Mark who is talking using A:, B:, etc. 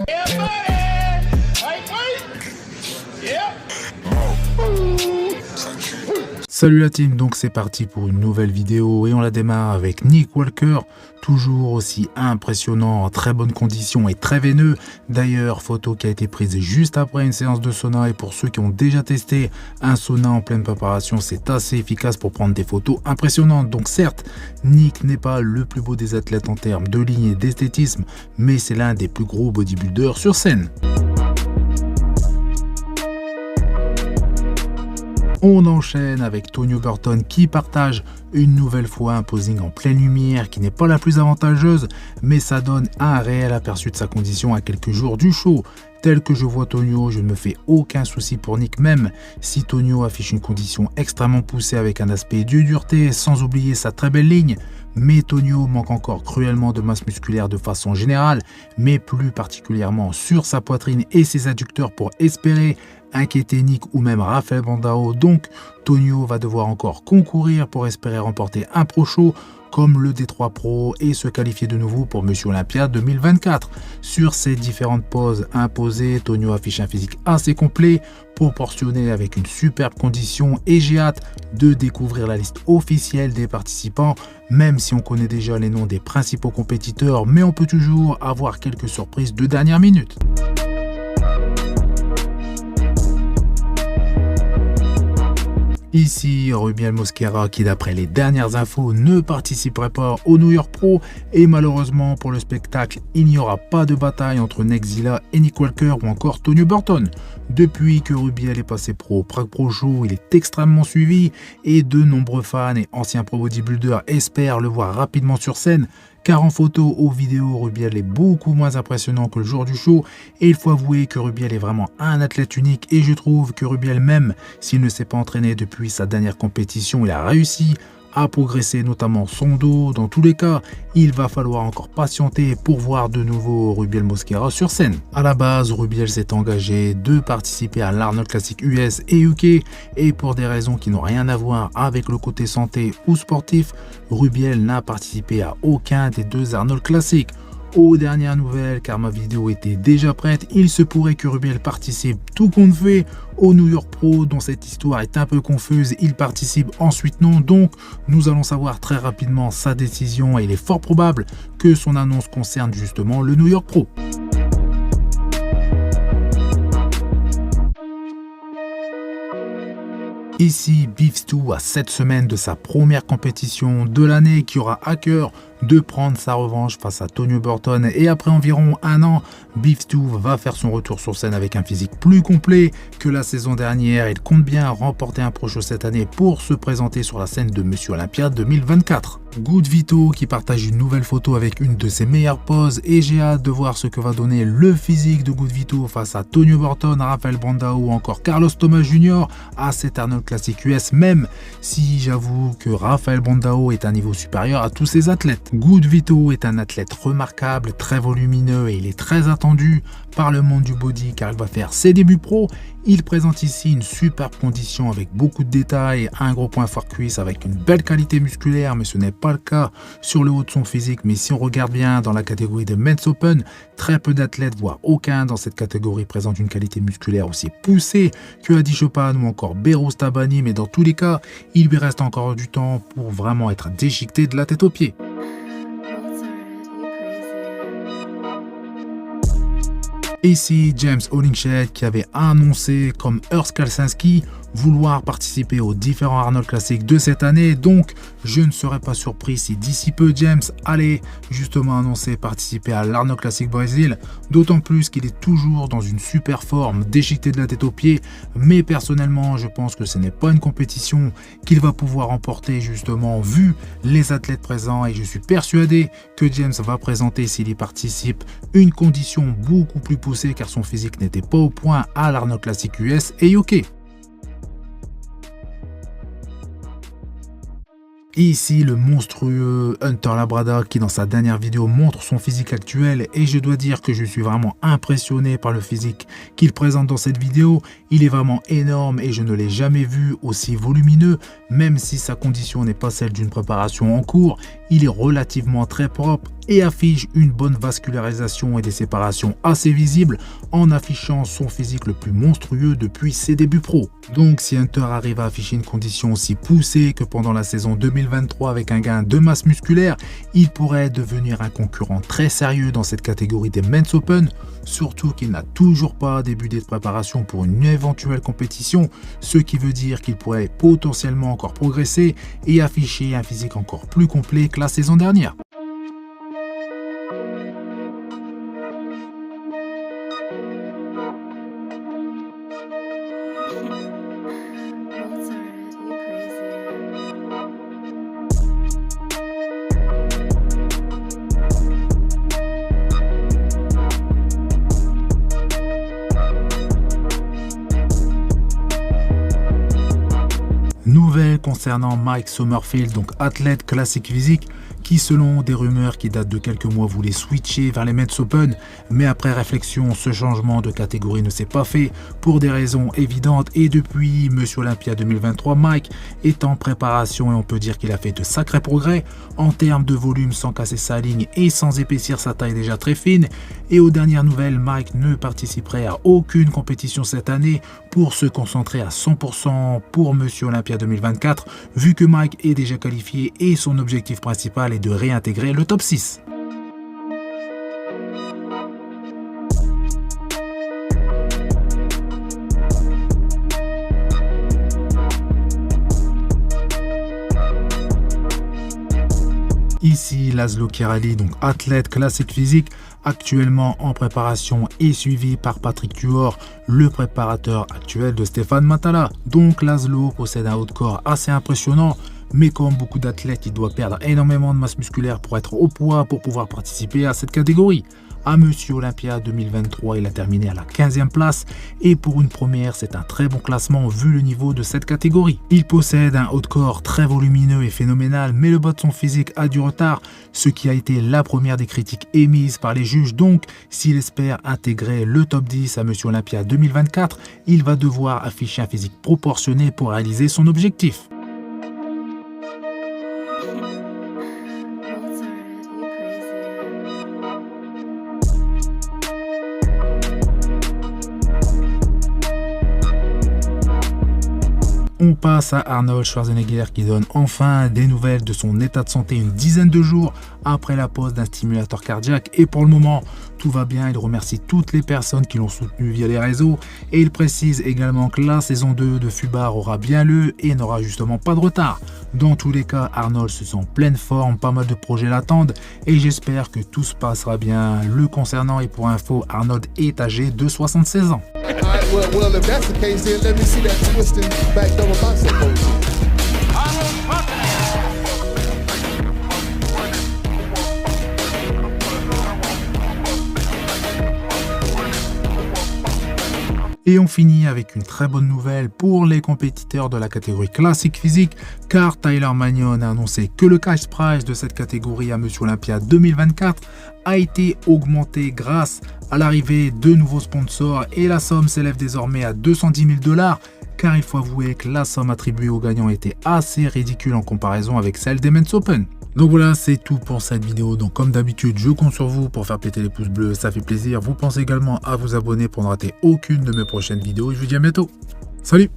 A: Yeah, buddy. Wait, wait. Yeah.
B: Salut la team, donc c'est parti pour une nouvelle vidéo et on la démarre avec Nick Walker, toujours aussi impressionnant, en très bonne condition et très veineux. D'ailleurs, photo qui a été prise juste après une séance de sauna, et pour ceux qui ont déjà testé un sauna en pleine préparation, c'est assez efficace pour prendre des photos impressionnantes. Donc certes, Nick n'est pas le plus beau des athlètes en termes de ligne et d'esthétisme, mais c'est l'un des plus gros bodybuilders sur scène. On enchaîne avec Tonio Burton qui partage une nouvelle fois un posing en pleine lumière qui n'est pas la plus avantageuse, mais ça donne un réel aperçu de sa condition à quelques jours du show. Tel que je vois Tonio, je ne me fais aucun souci pour Nick, même si Tonio affiche une condition extrêmement poussée avec un aspect de dureté, sans oublier sa très belle ligne. Mais Tonio manque encore cruellement de masse musculaire de façon générale, mais plus particulièrement sur sa poitrine et ses adducteurs pour espérer inquiéter Nick ou même Rafael Brandao. Donc Tonio va devoir encore concourir pour espérer remporter un pro show comme le D3 Pro et se qualifier de nouveau pour Monsieur Olympia 2024. Sur ces différentes poses imposées, Tonio affiche un physique assez complet, proportionné avec une superbe condition, et j'ai hâte de découvrir la liste officielle des participants, même si on connaît déjà les noms des principaux compétiteurs, mais on peut toujours avoir quelques surprises de dernière minute. Ici, Rubiel Mosquera qui, d'après les dernières infos, ne participerait pas au New York Pro, et malheureusement pour le spectacle, il n'y aura pas de bataille entre Nexzilla et Nick Walker ou encore Tonio Burton. Depuis que Rubiel est passé pro au Prague Pro Show, il est extrêmement suivi et de nombreux fans et anciens pro bodybuilders espèrent le voir rapidement sur scène. Car en photo ou vidéo, Rubiel est beaucoup moins impressionnant que le jour du show, et il faut avouer que Rubiel est vraiment un athlète unique, et je trouve que Rubiel, même s'il ne s'est pas entraîné depuis sa dernière compétition, il a réussi à progresser, notamment son dos. Dans tous les cas, il va falloir encore patienter pour voir de nouveau Rubiel Mosquera sur scène. À la base, Rubiel s'est engagé de participer à l'Arnold Classic US et UK, et pour des raisons qui n'ont rien à voir avec le côté santé ou sportif, Rubiel n'a participé à aucun des deux Arnold Classic. Aux dernières nouvelles, car ma vidéo était déjà prête, il se pourrait que Rubiel participe tout compte fait au New York Pro, dont cette histoire est un peu confuse. Il participe, ensuite non, donc nous allons savoir très rapidement sa décision, et il est fort probable que son annonce concerne justement le New York Pro. Ici, Beef Stew, à 7 semaines de sa première compétition de l'année, qui aura à cœur de prendre sa revanche face à Tonio Burton, et après environ un an, Beef Stew va faire son retour sur scène avec un physique plus complet que la saison dernière. Il compte bien remporter un pro show cette année pour se présenter sur la scène de Monsieur Olympia 2024. Good Vito qui partage une nouvelle photo avec une de ses meilleures poses, et j'ai hâte de voir ce que va donner le physique de Good Vito face à Tonio Burton, Rafael Brandao ou encore Carlos Thomas Jr. à cet Arnold Classic US, même si j'avoue que Rafael Brandao est un niveau supérieur à tous ces athlètes. Good Vito est un athlète remarquable, très volumineux, et il est très attendu par le monde du body car il va faire ses débuts pro. Il présente ici une superbe condition avec beaucoup de détails, un gros point fort cuisse avec une belle qualité musculaire, mais ce n'est pas le cas sur le haut de son physique. Mais si on regarde bien dans la catégorie de Men's Open, très peu d'athlètes, voire aucun dans cette catégorie, présentent une qualité musculaire aussi poussée que Adi Chopin ou encore Behrooz Tabani, mais dans tous les cas, il lui reste encore du temps pour vraiment être déchiqueté de la tête aux pieds. Ici, James Hollingshead qui avait annoncé, comme Urs Kalsinski, vouloir participer aux différents Arnold Classic de cette année, donc je ne serais pas surpris si d'ici peu James allait justement annoncer participer à l'Arnold Classic Brésil, d'autant plus qu'il est toujours dans une super forme, déchiqueté de la tête aux pieds, mais personnellement je pense que ce n'est pas une compétition qu'il va pouvoir remporter justement vu les athlètes présents, et je suis persuadé que James va présenter, s'il y participe, une condition beaucoup plus poussée car son physique n'était pas au point à l'Arnold Classic US et UK. Ici, le monstrueux Hunter Labrada qui dans sa dernière vidéo montre son physique actuel, et je dois dire que je suis vraiment impressionné par le physique qu'il présente dans cette vidéo. Il est vraiment énorme et je ne l'ai jamais vu aussi volumineux, même si sa condition n'est pas celle d'une préparation en cours. Il est relativement très propre, et affiche une bonne vascularisation et des séparations assez visibles en affichant son physique le plus monstrueux depuis ses débuts pro. Donc si Hunter arrive à afficher une condition aussi poussée que pendant la saison 2023 avec un gain de masse musculaire, il pourrait devenir un concurrent très sérieux dans cette catégorie des Men's Open, surtout qu'il n'a toujours pas débuté de préparation pour une éventuelle compétition, ce qui veut dire qu'il pourrait potentiellement encore progresser et afficher un physique encore plus complet que la saison dernière. Nouvelle concernant Mike Summerfield, donc athlète classique physique, qui selon des rumeurs qui datent de quelques mois voulait switcher vers les Men's Open, mais après réflexion, ce changement de catégorie ne s'est pas fait pour des raisons évidentes et depuis Monsieur Olympia 2023, Mike est en préparation et on peut dire qu'il a fait de sacrés progrès en termes de volume sans casser sa ligne et sans épaissir sa taille déjà très fine. Et aux dernières nouvelles, Mike ne participerait à aucune compétition cette année pour se concentrer à 100% pour Monsieur Olympia 2024, vu que Mike est déjà qualifié et son objectif principal est de réintégrer le top 6. Ici, Laszlo Kiraly, donc athlète classique physique, actuellement en préparation et suivi par Patrick Tuor, le préparateur actuel de Stéphane Matala. Donc Laszlo possède un haut de corps assez impressionnant, mais comme beaucoup d'athlètes, il doit perdre énormément de masse musculaire pour être au poids pour pouvoir participer à cette catégorie. À Monsieur Olympia 2023, il a terminé à la 15e place et pour une première, c'est un très bon classement vu le niveau de cette catégorie. Il possède un haut de corps très volumineux et phénoménal, mais le bas de son physique a du retard, ce qui a été la première des critiques émises par les juges. Donc, s'il espère intégrer le top 10 à Monsieur Olympia 2024, il va devoir afficher un physique proportionné pour réaliser son objectif. On passe à Arnold Schwarzenegger qui donne enfin des nouvelles de son état de santé une dizaine de jours après la pose d'un stimulateur cardiaque et pour le moment tout va bien. Il remercie toutes les personnes qui l'ont soutenu via les réseaux et il précise également que la saison 2 de Fubar aura bien lieu et n'aura justement pas de retard. Dans tous les cas, Arnold se sent en pleine forme, pas mal de projets l'attendent et j'espère que tout se passera bien le concernant. Et pour info, Arnold est âgé de 76 ans.
C: Well, if that's the case, then let me see that twisting back double bicep pose.
B: Et on finit avec une très bonne nouvelle pour les compétiteurs de la catégorie classique physique, car Tyler Magnon a annoncé que le cash prize de cette catégorie à Monsieur Olympia 2024 a été augmenté grâce à l'arrivée de nouveaux sponsors et la somme s'élève désormais à 210 000 $, car il faut avouer que la somme attribuée aux gagnants était assez ridicule en comparaison avec celle des Men's Open. Donc voilà, c'est tout pour cette vidéo. Donc comme d'habitude, je compte sur vous pour faire péter les pouces bleus, ça fait plaisir. Vous pensez également à vous abonner pour ne rater aucune de mes prochaines vidéos. Et je vous dis à bientôt. Salut!